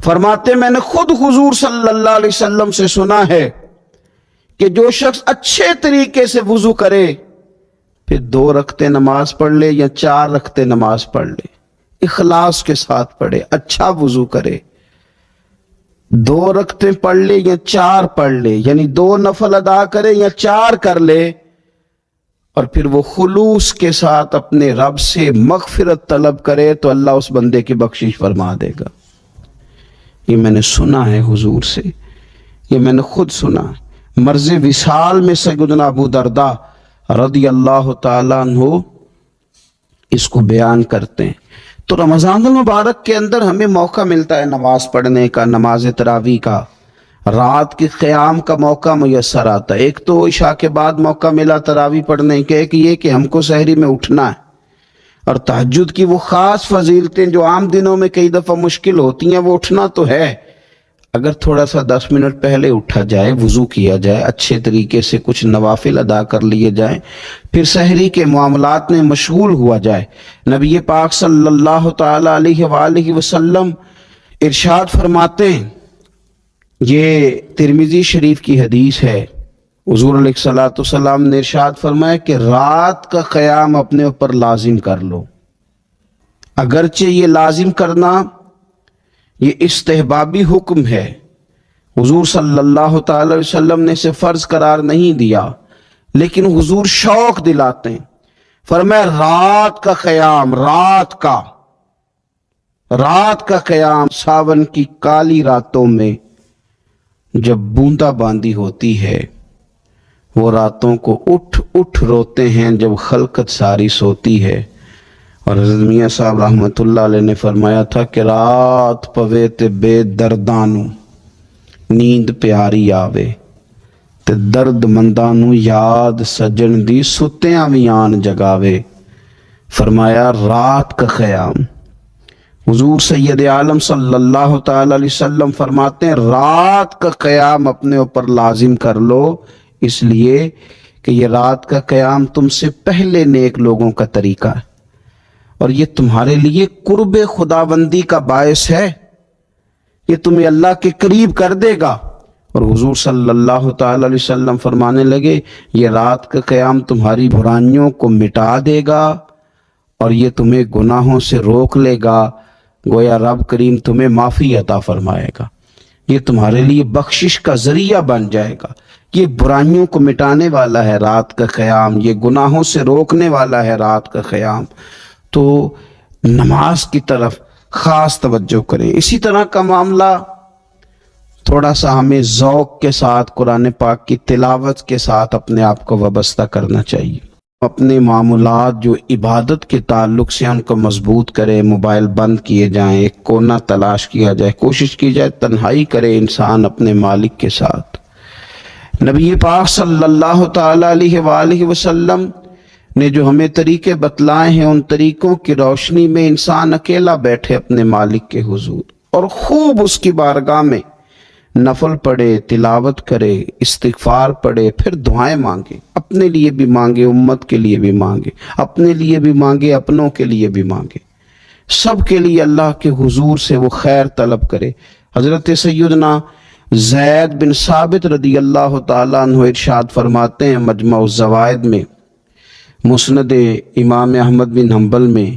فرماتے میں نے خود حضور صلی اللہ علیہ وسلم سے سنا ہے کہ جو شخص اچھے طریقے سے وضو کرے پھر 2 رکعتیں نماز پڑھ لے یا 4 رکعتیں نماز پڑھ لے، اخلاص کے ساتھ پڑھے، اچھا وضو کرے، 2 رکعتیں پڑھ لے یا 4 پڑھ لے، یعنی 2 نفل ادا کرے یا 4 کر لے، اور پھر وہ خلوص کے ساتھ اپنے رب سے مغفرت طلب کرے تو اللہ اس بندے کی بخشش فرما دے گا۔ یہ میں نے سنا ہے حضور سے، یہ میں نے خود سنا ہے۔ مرض وصال میں سیدنا ابو درداء رضی اللہ تعالیٰ عنہ اس کو بیان کرتے ہیں۔ تو رمضان المبارک کے اندر ہمیں موقع ملتا ہے نماز پڑھنے کا، نماز تراویح کا، رات کے قیام کا موقع میسر آتا ہے۔ ایک تو عشاء کے بعد موقع ملا تراویح پڑھنے کے، ایک یہ کہ ہم کو سحری میں اٹھنا ہے، اور تہجد کی وہ خاص فضیلتیں جو عام دنوں میں کئی دفعہ مشکل ہوتی ہیں، وہ اٹھنا تو ہے۔ اگر تھوڑا سا 10 منٹ پہلے اٹھا جائے، وضو کیا جائے، اچھے طریقے سے کچھ نوافل ادا کر لیے جائیں، پھر سحری کے معاملات میں مشغول ہوا جائے۔ نبی پاک صلی اللہ تعالی علیہ وآلہ وسلم ارشاد فرماتے ہیں، یہ ترمذی شریف کی حدیث ہے، حضور علیہ الصلوۃ والسلام نے ارشاد فرمایا کہ رات کا قیام اپنے اوپر لازم کر لو۔ اگرچہ یہ لازم کرنا یہ استحبابی حکم ہے، حضور صلی اللہ تعالی علیہ وسلم نے اسے فرض قرار نہیں دیا، لیکن حضور شوق دلاتے ہیں۔ فرمایا رات کا قیام، رات کا قیام، ساون کی کالی راتوں میں جب بوندا باندی ہوتی ہے، وہ راتوں کو اٹھ اٹھ روتے ہیں جب خلقت ساری سوتی ہے۔ اور حضرت میاں صاحب رحمت اللہ علیہ نے فرمایا تھا کہ رات پوے تے بے دردانو نیند پیاری آوے، تے درد مندانو یاد سجن دی ستیاں وی آن جگاوے۔ فرمایا رات کا قیام، حضور سید عالم صلی اللہ تعالی علیہ وسلم فرماتے ہیں رات کا قیام اپنے اوپر لازم کر لو، اس لیے کہ یہ رات کا قیام تم سے پہلے نیک لوگوں کا طریقہ ہے، اور یہ تمہارے لیے قرب خداوندی کا باعث ہے، یہ تمہیں اللہ کے قریب کر دے گا۔ اور حضور صلی اللہ تعالی علیہ وسلم فرمانے لگے یہ رات کا قیام تمہاری برائیوں کو مٹا دے گا اور یہ تمہیں گناہوں سے روک لے گا، گویا رب کریم تمہیں معافی عطا فرمائے گا، یہ تمہارے لیے بخشش کا ذریعہ بن جائے گا۔ یہ برائیوں کو مٹانے والا ہے رات کا قیام، یہ گناہوں سے روکنے والا ہے رات کا قیام۔ تو نماز کی طرف خاص توجہ کریں۔ اسی طرح کا معاملہ تھوڑا سا ہمیں ذوق کے ساتھ قرآن پاک کی تلاوت کے ساتھ اپنے آپ کو وابستہ کرنا چاہیے۔ اپنے معاملات جو عبادت کے تعلق سے ان کو مضبوط کرے، موبائل بند کیے جائیں، ایک کونا تلاش کیا جائے، کوشش کی جائے تنہائی کرے انسان اپنے مالک کے ساتھ۔ نبی پاک صلی اللہ تعالی علیہ وآلہ وسلم نے جو ہمیں طریقے بتلائے ہیں، ان طریقوں کی روشنی میں انسان اکیلا بیٹھے اپنے مالک کے حضور اور خوب اس کی بارگاہ میں نفل پڑھے، تلاوت کرے، استغفار پڑھے، پھر دعائیں مانگے، اپنے لیے بھی مانگے، امت کے لیے بھی مانگے، اپنے لیے بھی مانگے، اپنوں کے لیے بھی مانگے، سب کے لیے اللہ کے حضور سے وہ خیر طلب کرے۔ حضرت سیدنا زید بن ثابت رضی اللہ تعالیٰ عنہ ارشاد فرماتے ہیں، مجمع الزوائد میں، مسند امام احمد بن حنبل میں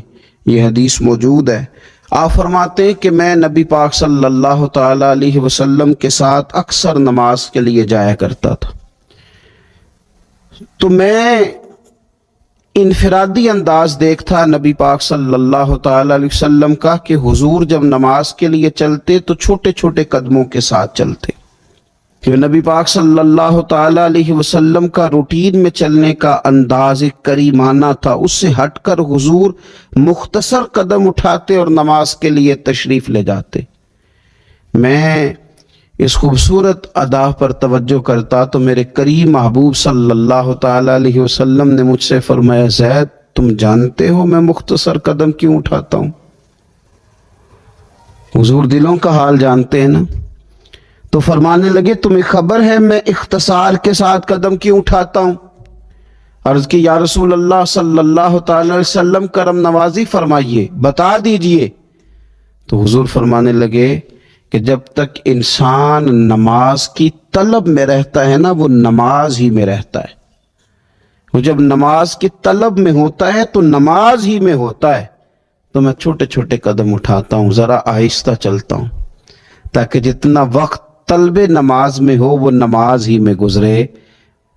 یہ حدیث موجود ہے۔ آپ فرماتے ہیں کہ میں نبی پاک صلی اللہ تعالی علیہ وسلم کے ساتھ اکثر نماز کے لیے جایا کرتا تھا، تو میں انفرادی انداز دیکھتا نبی پاک صلی اللہ تعالی علیہ وسلم کا کہ حضور جب نماز کے لیے چلتے تو چھوٹے چھوٹے قدموں کے ساتھ چلتے، کہ نبی پاک صلی اللہ تعالی علیہ وسلم کا روٹین میں چلنے کا انداز ایک کریمانہ تھا، اس سے ہٹ کر حضور مختصر قدم اٹھاتے اور نماز کے لیے تشریف لے جاتے۔ میں اس خوبصورت ادا پر توجہ کرتا تو میرے کریم محبوب صلی اللہ تعالی علیہ وسلم نے مجھ سے فرمایا، زید تم جانتے ہو میں مختصر قدم کیوں اٹھاتا ہوں؟ حضور دلوں کا حال جانتے ہیں نا، تو فرمانے لگے تمہیں خبر ہے میں اختصار کے ساتھ قدم کیوں اٹھاتا ہوں؟ عرض کی یا رسول اللہ صلی اللہ تعالی علیہ وسلم کرم نوازی فرمائیے، بتا دیجئے۔ تو حضور فرمانے لگے کہ جب تک انسان نماز کی طلب میں رہتا ہے نا، وہ نماز ہی میں رہتا ہے. وہ جب نماز کی طلب میں ہوتا ہے تو نماز ہی میں ہوتا ہے. تو میں چھوٹے چھوٹے قدم اٹھاتا ہوں، ذرا آہستہ چلتا ہوں، تاکہ جتنا وقت طلب نماز میں ہو وہ نماز ہی میں گزرے.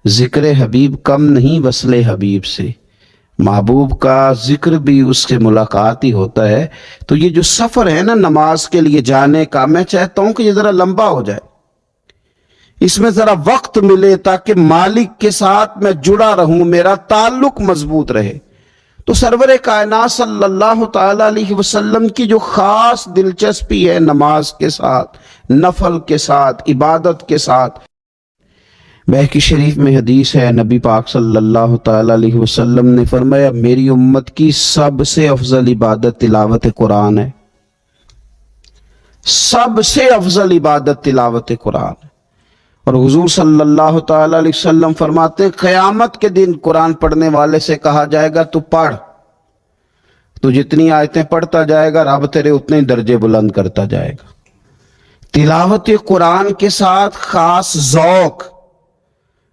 ذکر حبیب کم نہیں وصل حبیب سے، محبوب کا ذکر بھی اس سے ملاقات ہی ہوتا ہے. تو یہ جو سفر ہے نا نماز کے لیے جانے کا، میں چاہتا ہوں کہ یہ ذرا لمبا ہو جائے، اس میں ذرا وقت ملے تاکہ مالک کے ساتھ میں جڑا رہوں، میرا تعلق مضبوط رہے. تو سرور کائنات صلی اللہ تعالی علیہ وسلم کی جو خاص دلچسپی ہے نماز کے ساتھ، نفل کے ساتھ، عبادت کے ساتھ، بہقی شریف میں حدیث ہے، نبی پاک صلی اللہ تعالی علیہ وسلم نے فرمایا میری امت کی سب سے افضل عبادت تلاوت قرآن ہے. سب سے افضل عبادت تلاوت قرآن ہے. اور حضور صلی اللہ تعالی علیہ وسلم فرماتے ہیں قیامت کے دن قرآن پڑھنے والے سے کہا جائے گا تو پڑھ. تو جتنی آیتیں پڑھتا جائے گا رب تیرے اتنے ہی درجے بلند کرتا جائے گا. تلاوت قرآن کے ساتھ خاص ذوق.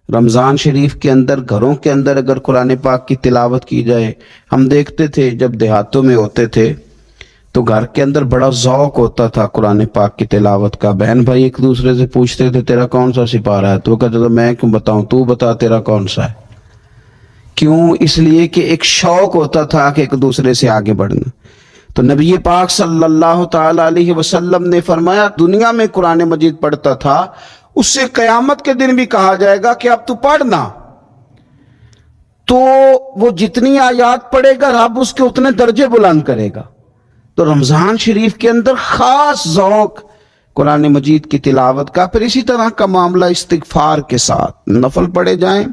رمضان شریف کے اندر گھروں کے اندر اگر قرآن پاک کی تلاوت کی جائے، ہم دیکھتے تھے جب دیہاتوں میں ہوتے تھے تو گھر کے اندر بڑا ذوق ہوتا تھا قرآن پاک کی تلاوت کا. بہن بھائی ایک دوسرے سے پوچھتے تھے تیرا کون سا سپارہ ہے، تو کہتا تھا میں کیوں بتاؤں، تو بتا تیرا کون سا ہے. کیوں؟ اس لیے کہ ایک شوق ہوتا تھا کہ ایک دوسرے سے آگے بڑھنا. تو نبی پاک صلی اللہ تعالی علیہ وسلم نے فرمایا دنیا میں قرآن مجید پڑھتا تھا، اس سے قیامت کے دن بھی کہا جائے گا کہ اب تو پڑھنا. تو وہ جتنی آیات پڑھے گا رب اس کے اتنے درجے بلند کرے گا. تو رمضان شریف کے اندر خاص ذوق قرآن مجید کی تلاوت کا. پھر اسی طرح کا معاملہ استغفار کے ساتھ، نفل پڑھے جائیں،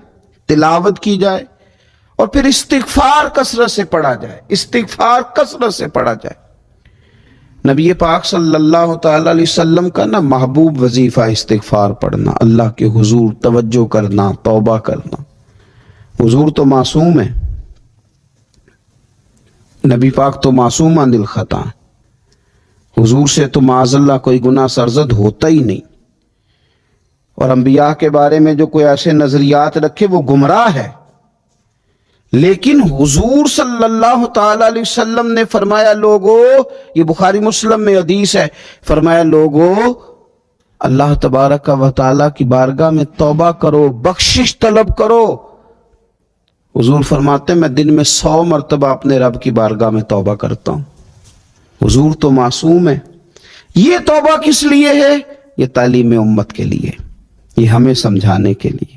تلاوت کی جائے، اور پھر استغفار کثرت سے پڑھا جائے. استغفار کثرت سے پڑھا جائے. نبی پاک صلی اللہ تعالی علیہ وسلم کا نا محبوب وظیفہ استغفار پڑھنا، اللہ کے حضور توجہ کرنا، توبہ کرنا. حضور تو معصوم ہے، نبی پاک تو معصوم عن الخطا، حضور سے تو معاذ اللہ کوئی گناہ سرزد ہوتا ہی نہیں. اور انبیاء کے بارے میں جو کوئی ایسے نظریات رکھے وہ گمراہ ہے. لیکن حضور صلی اللہ تعالی علیہ وسلم نے فرمایا لوگو، یہ بخاری مسلم میں حدیث ہے، فرمایا لوگو اللہ تبارک و تعالی کی بارگاہ میں توبہ کرو، بخشش طلب کرو. حضور فرماتے ہیں میں دن میں 100 مرتبہ اپنے رب کی بارگاہ میں توبہ کرتا ہوں. حضور تو معصوم ہے. یہ توبہ کس لیے ہے؟ یہ تعلیم امت کے لیے، یہ ہمیں سمجھانے کے لیے،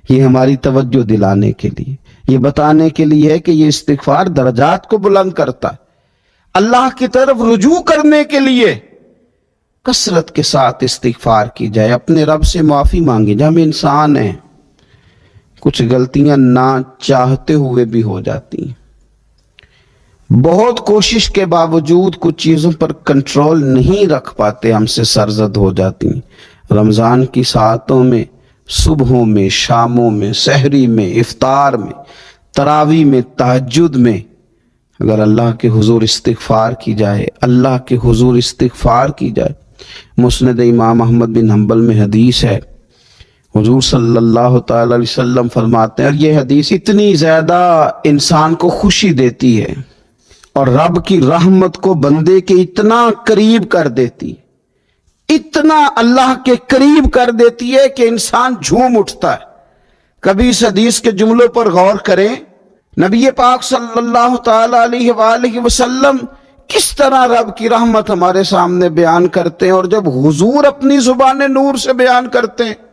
یہ ہماری توجہ دلانے کے لیے، یہ بتانے کے لیے ہے کہ یہ استغفار درجات کو بلند کرتا ہے. اللہ کی طرف رجوع کرنے کے لیے کثرت کے ساتھ استغفار کی جائے، اپنے رب سے معافی مانگی جائے. ہم انسان ہیں، کچھ غلطیاں نہ چاہتے ہوئے بھی ہو جاتی ہیں. بہت کوشش کے باوجود کچھ چیزوں پر کنٹرول نہیں رکھ پاتے، ہم سے سرزد ہو جاتی ہیں. رمضان کی ساعتوں میں، صبحوں میں، شاموں میں، سحری میں، افطار میں، تراویح میں، تہجد میں اگر اللہ کے حضور استغفار کی جائے، اللہ کے حضور استغفار کی جائے. مسند امام احمد بن حنبل میں حدیث ہے، حضور صلی اللہ تعالی علیہ وسلم فرماتے ہیں، اور یہ حدیث اتنی زیادہ انسان کو خوشی دیتی ہے اور رب کی رحمت کو بندے کے اتنا قریب کر دیتی ہے، اتنا اللہ کے قریب کر دیتی ہے کہ انسان جھوم اٹھتا ہے. کبھی اس حدیث کے جملوں پر غور کریں، نبی پاک صلی اللہ تعالی علیہ وآلہ وسلم کس طرح رب کی رحمت ہمارے سامنے بیان کرتے ہیں، اور جب حضور اپنی زبان نور سے بیان کرتے ہیں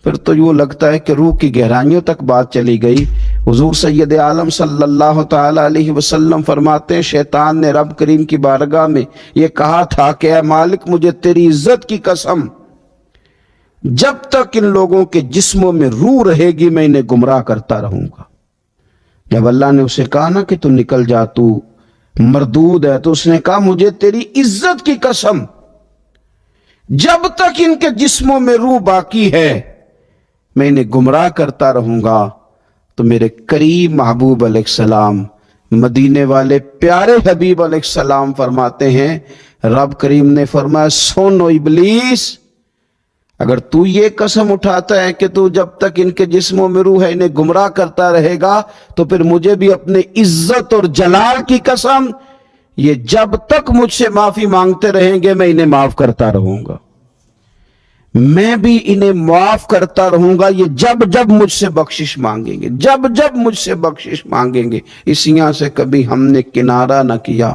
پھر تو یوں لگتا ہے کہ روح کی گہرائیوں تک بات چلی گئی. حضور سید عالم صلی اللہ تعالی علیہ وسلم فرماتے ہیں شیطان نے رب کریم کی بارگاہ میں یہ کہا تھا کہ اے مالک مجھے تیری عزت کی قسم، جب تک ان لوگوں کے جسموں میں روح رہے گی میں انہیں گمراہ کرتا رہوں گا. جب اللہ نے اسے کہا نا کہ تو نکل جا، تو مردود ہے، تو اس نے کہا مجھے تیری عزت کی قسم، جب تک ان کے جسموں میں روح باقی ہے میں انہیں گمراہ کرتا رہوں گا. تو میرے قریب محبوب علیہ السلام مدینے والے پیارے حبیب علیہ السلام فرماتے ہیں، رب کریم نے فرمایا سنو ابلیس، اگر تو یہ قسم اٹھاتا ہے کہ تو جب تک ان کے جسموں میں روح ہے انہیں گمراہ کرتا رہے گا، تو پھر مجھے بھی اپنے عزت اور جلال کی قسم، یہ جب تک مجھ سے معافی مانگتے رہیں گے میں انہیں معاف کرتا رہوں گا، میں بھی انہیں معاف کرتا رہوں گا، یہ جب جب مجھ سے بخشش مانگیں گے، جب جب مجھ سے بخشش مانگیں گے۔ اس یہاں سے کبھی ہم نے کنارہ نہ کیا،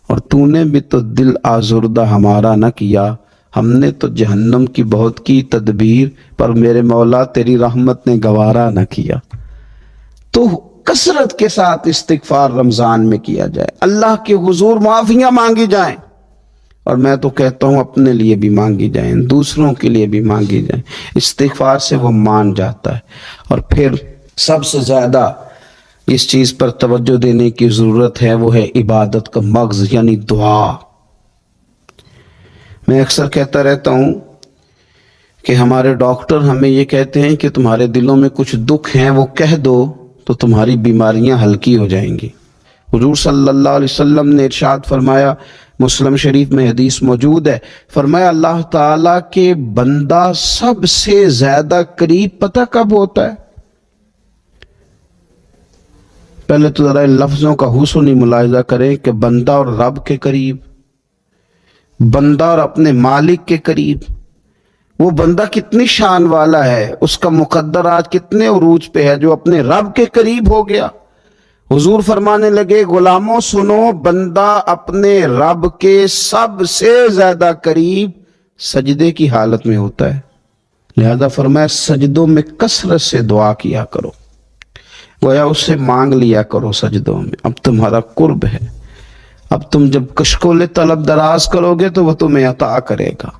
اور تو نے بھی تو دل آزردہ ہمارا نہ کیا، ہم نے تو جہنم کی بہت کی تدبیر، پر میرے مولا تیری رحمت نے گوارا نہ کیا۔ تو کثرت کے ساتھ استغفار رمضان میں کیا جائے، اللہ کے حضور معافیاں مانگی جائیں، اور میں تو کہتا ہوں اپنے لیے بھی مانگی جائیں، دوسروں کے لیے بھی مانگی جائیں، استغفار سے وہ مان جاتا ہے۔ اور پھر سب سے زیادہ اس چیز پر توجہ دینے کی ضرورت ہے، وہ ہے عبادت کا مغز، یعنی دعا۔ میں اکثر کہتا رہتا ہوں کہ ہمارے ڈاکٹر ہمیں یہ کہتے ہیں کہ تمہارے دلوں میں کچھ دکھ ہیں وہ کہہ دو تو تمہاری بیماریاں ہلکی ہو جائیں گی۔ حضور صلی اللہ علیہ وسلم نے ارشاد فرمایا، مسلم شریف میں حدیث موجود ہے، فرمایا اللہ تعالیٰ کے بندہ سب سے زیادہ قریب پتہ کب ہوتا ہے؟ پہلے تو ذرا ان لفظوں کا حسن ملاحظہ کریں کہ بندہ اور رب کے قریب، بندہ اور اپنے مالک کے قریب۔ وہ بندہ کتنی شان والا ہے، اس کا مقدر آج کتنے عروج پہ ہے جو اپنے رب کے قریب ہو گیا۔ حضور فرمانے لگے، غلاموں سنو، بندہ اپنے رب کے سب سے زیادہ قریب سجدے کی حالت میں ہوتا ہے، لہذا فرمایا سجدوں میں کثرت سے دعا کیا کرو، گویا اس سے مانگ لیا کرو سجدوں میں، اب تمہارا قرب ہے، اب تم جب کشکول طلب دراز کرو گے تو وہ تمہیں عطا کرے گا۔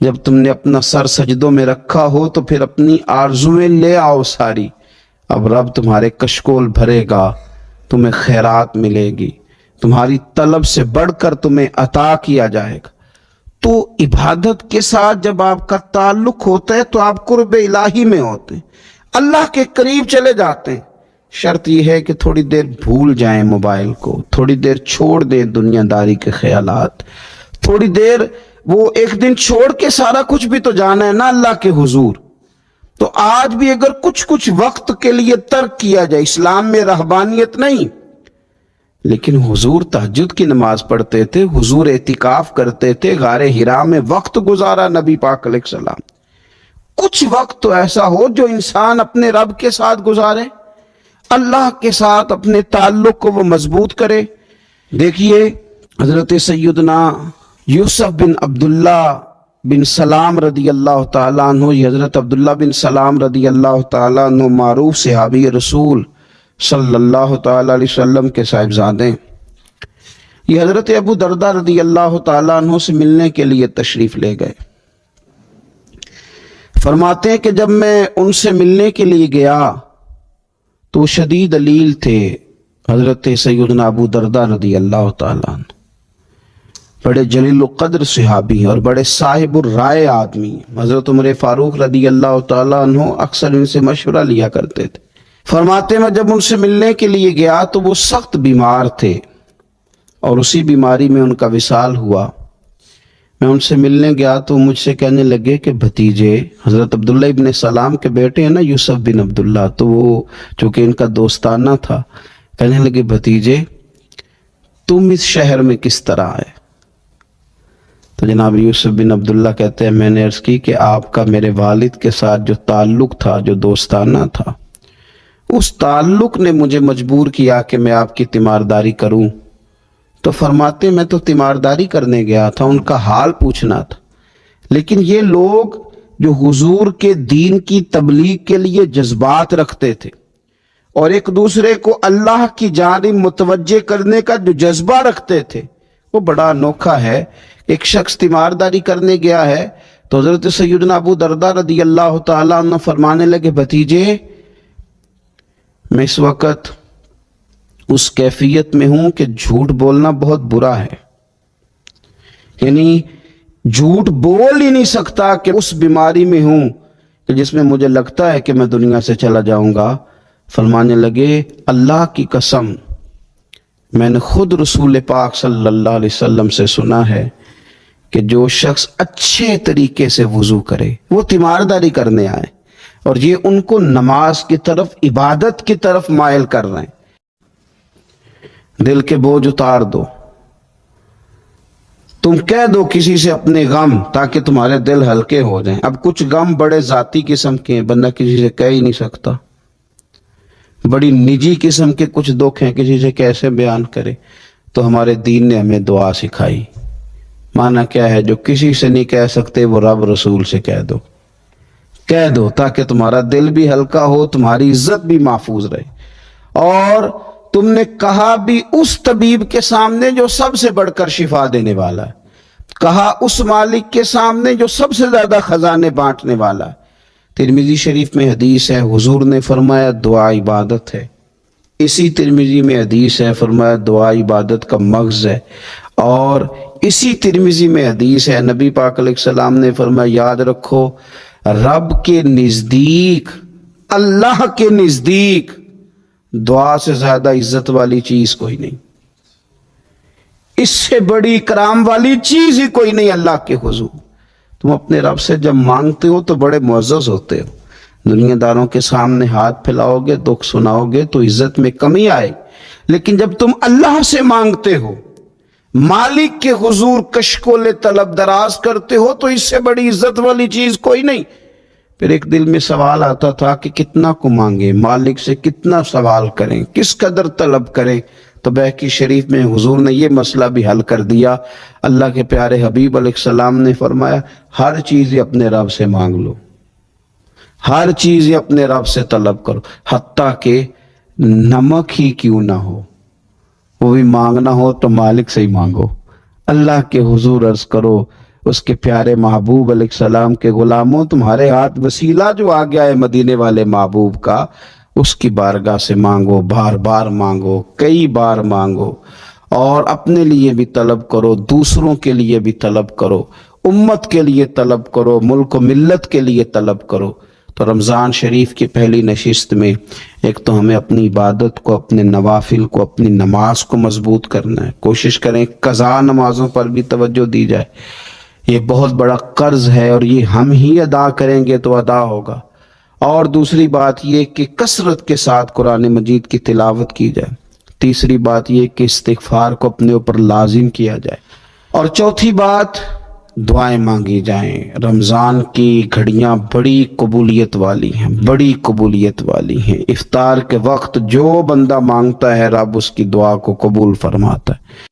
جب تم نے اپنا سر سجدوں میں رکھا ہو تو پھر اپنی آرزویں لے آؤ ساری، اب رب تمہارے کشکول بھرے گا، تمہیں خیرات ملے گی، تمہاری طلب سے بڑھ کر تمہیں عطا کیا جائے گا۔ تو عبادت کے ساتھ جب آپ کا تعلق ہوتا ہے تو آپ قرب الہی میں ہوتے ہیں، اللہ کے قریب چلے جاتے ہیں۔ شرط یہ ہے کہ تھوڑی دیر بھول جائیں موبائل کو، تھوڑی دیر چھوڑ دیں دنیا داری کے خیالات، تھوڑی دیر وہ ایک دن چھوڑ کے سارا کچھ بھی تو جانا ہے نا اللہ کے حضور۔ تو آج بھی اگر کچھ وقت کے لیے ترک کیا جائے، اسلام میں رہبانیت نہیں، لیکن حضور تہجد کی نماز پڑھتے تھے، حضور اعتکاف کرتے تھے، غار حرا میں وقت گزارا نبی پاک علیہ السلام۔ کچھ وقت تو ایسا ہو جو انسان اپنے رب کے ساتھ گزارے، اللہ کے ساتھ اپنے تعلق کو وہ مضبوط کرے۔ دیکھیے حضرت سیدنا یوسف بن عبداللہ بن سلام رضی اللہ تعالیٰ عنہ، یہ حضرت عبداللہ بن سلام رضی اللہ تعالیٰ عنہ معروف صحابی رسول صلی اللہ تعالیٰ علیہ وسلم کے صاحبزادے، یہ حضرت ابو دردہ رضی اللہ تعالیٰ عنہ سے ملنے کے لیے تشریف لے گئے۔ فرماتے ہیں کہ جب میں ان سے ملنے کے لیے گیا تو شدید علیل تھے، حضرت سیدنا ابو دردہ رضی اللہ تعالیٰ عنہ بڑے جلیل القدر صحابی اور بڑے صاحب الرائے آدمی، حضرت عمر فاروق رضی اللہ تعالیٰ عنہ اکثر ان سے مشورہ لیا کرتے تھے۔ فرماتے میں جب ان سے ملنے کے لیے گیا تو وہ سخت بیمار تھے اور اسی بیماری میں ان کا وصال ہوا۔ میں ان سے ملنے گیا تو مجھ سے کہنے لگے کہ بھتیجے، حضرت عبداللہ ابن سلام کے بیٹے ہیں نا یوسف بن عبداللہ، تو وہ چونکہ ان کا دوستانہ تھا، کہنے لگے بھتیجے تم اس شہر میں کس طرح آئے؟ تو جناب یوسف بن عبداللہ کہتے ہیں میں نے عرض کی کہ آپ کا میرے والد کے ساتھ جو تعلق تھا، جو دوستانہ تھا، اس تعلق نے مجھے مجبور کیا کہ میں آپ کی تیمارداری کروں۔ تو فرماتے میں تو تیمارداری کرنے گیا تھا، ان کا حال پوچھنا تھا، لیکن یہ لوگ جو حضور کے دین کی تبلیغ کے لیے جذبات رکھتے تھے اور ایک دوسرے کو اللہ کی جانب متوجہ کرنے کا جو جذبہ رکھتے تھے، وہ بڑا انوکھا ہے۔ ایک شخص تیمارداری کرنے گیا ہے تو حضرت سیدنا ابو دردہ رضی اللہ تعالیٰ عنہ فرمانے لگے بھتیجے میں اس وقت اس کیفیت میں ہوں کہ جھوٹ بولنا بہت برا ہے، یعنی جھوٹ بول ہی نہیں سکتا کہ اس بیماری میں ہوں کہ جس میں مجھے لگتا ہے کہ میں دنیا سے چلا جاؤں گا۔ فرمانے لگے اللہ کی قسم میں نے خود رسول پاک صلی اللہ علیہ وسلم سے سنا ہے کہ جو شخص اچھے طریقے سے وضو کرے، وہ تیمارداری کرنے آئے اور یہ ان کو نماز کی طرف، عبادت کی طرف مائل کر رہے ہیں، دل کے بوجھ اتار دو، تم کہہ دو کسی سے اپنے غم تاکہ تمہارے دل ہلکے ہو جائیں۔ اب کچھ غم بڑے ذاتی قسم کے ہیں، بندہ کسی سے کہہ ہی نہیں سکتا، بڑی نجی قسم کے کچھ دکھ ہیں، کسی سے کیسے بیان کرے؟ تو ہمارے دین نے ہمیں دعا سکھائی۔ معنی کیا ہے؟ جو کسی سے نہیں کہہ سکتے وہ رب رسول سے کہہ دو تاکہ تمہارا دل بھی ہلکا ہو، تمہاری عزت بھی محفوظ رہے، اور تم نے کہا بھی اس طبیب کے سامنے جو سب سے بڑھ کر شفا دینے والا ہے، کہا اس مالک کے سامنے جو سب سے زیادہ خزانے بانٹنے والا ہے۔ ترمذی شریف میں حدیث ہے، حضور نے فرمایا دعا عبادت ہے۔ اسی ترمذی میں حدیث ہے، فرمایا دعا عبادت کا مغز ہے۔ اور اسی ترمذی میں حدیث ہے، نبی پاک علیہ السلام نے فرمایا یاد رکھو، رب کے نزدیک، اللہ کے نزدیک دعا سے زیادہ عزت والی چیز کوئی نہیں، اس سے بڑی اکرام والی چیز ہی کوئی نہیں اللہ کے حضور۔ تم اپنے رب سے جب مانگتے ہو تو بڑے معزز ہوتے ہو، دنیا داروں کے سامنے ہاتھ پھیلاؤ گے، دکھ سناؤ گے تو عزت میں کمی آئے، لیکن جب تم اللہ سے مانگتے ہو، مالک کے حضور کشکول طلب دراز کرتے ہو، تو اس سے بڑی عزت والی چیز کوئی نہیں۔ پھر ایک دل میں سوال آتا تھا کہ کتنا کو مانگے، مالک سے کتنا سوال کریں، کس قدر طلب کریں؟ تو بہقی شریف میں حضور نے یہ مسئلہ بھی حل کر دیا۔ اللہ کے پیارے حبیب علیہ السلام نے فرمایا ہر چیز ہی اپنے رب سے مانگ لو، ہر چیز ہی اپنے رب سے طلب کرو، حتیٰ کہ نمک ہی کیوں نہ ہو، وہ بھی مانگنا ہو تو مالک سے ہی مانگو۔ اللہ کے حضور عرض کرو، اس کے پیارے محبوب علیہ السلام کے غلاموں، تمہارے ہاتھ وسیلہ جو آ گیا ہے مدینے والے محبوب کا، اس کی بارگاہ سے مانگو، بار بار مانگو، کئی بار مانگو، اور اپنے لیے بھی طلب کرو، دوسروں کے لیے بھی طلب کرو، امت کے لیے طلب کرو، ملک و ملت کے لیے طلب کرو۔ تو رمضان شریف کی پہلی نشست میں ایک تو ہمیں اپنی عبادت کو، اپنے نوافل کو، اپنی نماز کو مضبوط کرنا ہے، کوشش کریں قضا نمازوں پر بھی توجہ دی جائے، یہ بہت بڑا قرض ہے اور یہ ہم ہی ادا کریں گے تو ادا ہوگا۔ اور دوسری بات یہ کہ کثرت کے ساتھ قرآن مجید کی تلاوت کی جائے۔ تیسری بات یہ کہ استغفار کو اپنے اوپر لازم کیا جائے۔ اور چوتھی بات، دعائیں مانگی جائیں۔ رمضان کی گھڑیاں بڑی قبولیت والی ہیں، بڑی قبولیت والی ہیں۔ افطار کے وقت جو بندہ مانگتا ہے رب اس کی دعا کو قبول فرماتا ہے۔